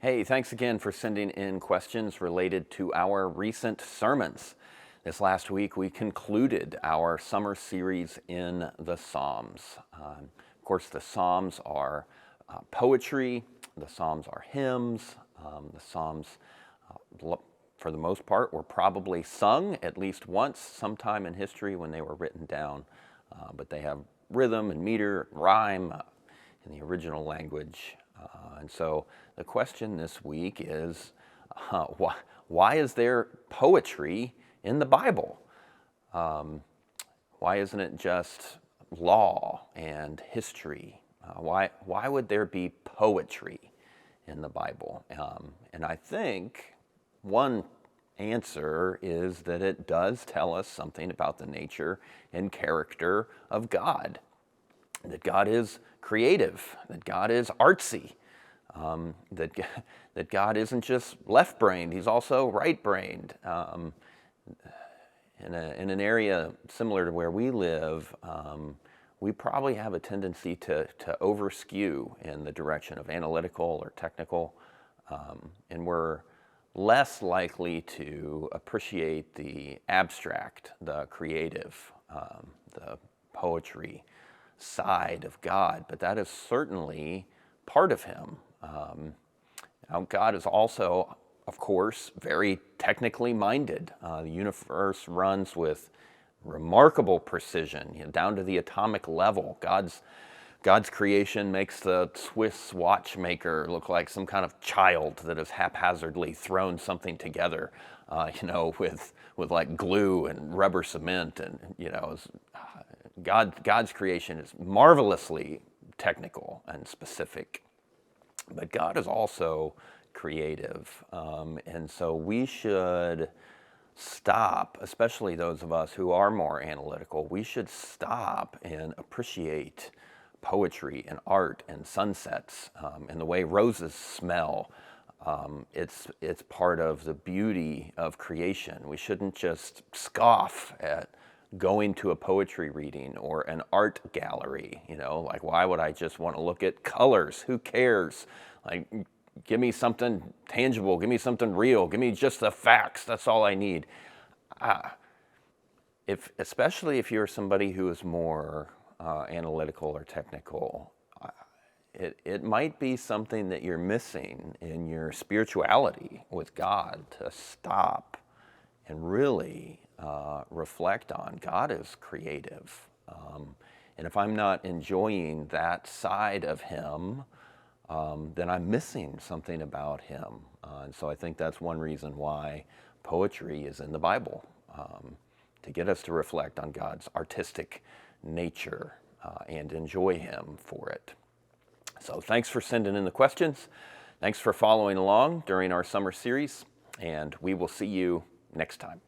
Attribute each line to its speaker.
Speaker 1: Hey, thanks again for sending in questions related to our recent sermons. This last week, we concluded our summer series in the Psalms. Of course, the Psalms are poetry, the Psalms are hymns, the Psalms, for the most part, were probably sung at least once sometime in history when they were written down, but they have rhythm and meter, rhyme in the original language. And so the question this week is, why is there poetry in the Bible? Why isn't it just law and history? Why would there be poetry in the Bible? And I think one answer is that it does tell us something about the nature and character of God. That God is creative, that God is artsy, that God isn't just left-brained, he's also right-brained. In an area similar to where we live, we probably have a tendency to over-skew in the direction of analytical or technical, and we're less likely to appreciate the abstract, the creative, the poetry side of God, but that is certainly part of him. Now God is also, of course, very technically minded. The universe runs with remarkable precision, down to the atomic level. God's creation makes the Swiss watchmaker look like some kind of child that has haphazardly thrown something together, with like glue and rubber cement, and God's creation is marvelously technical and specific, but God is also creative, and so we should stop, especially those of us who are more analytical, we should stop and appreciate poetry and art and sunsets, and the way roses smell. It's part of the beauty of creation. We shouldn't just scoff at going to a poetry reading or an art gallery, like, why would I just want to look at colors? Who cares? Like, give me something tangible, give me something real, give me just the facts, that's all I need. Especially if you're somebody who is more analytical or technical, it might be something that you're missing in your spirituality with God, to stop and really reflect on God is creative. And if I'm not enjoying that side of him, then I'm missing something about him. And so I think that's one reason why poetry is in the Bible, to get us to reflect on God's artistic nature and enjoy him for it. So thanks for sending in the questions. Thanks for following along during our summer series, and we will see you next time.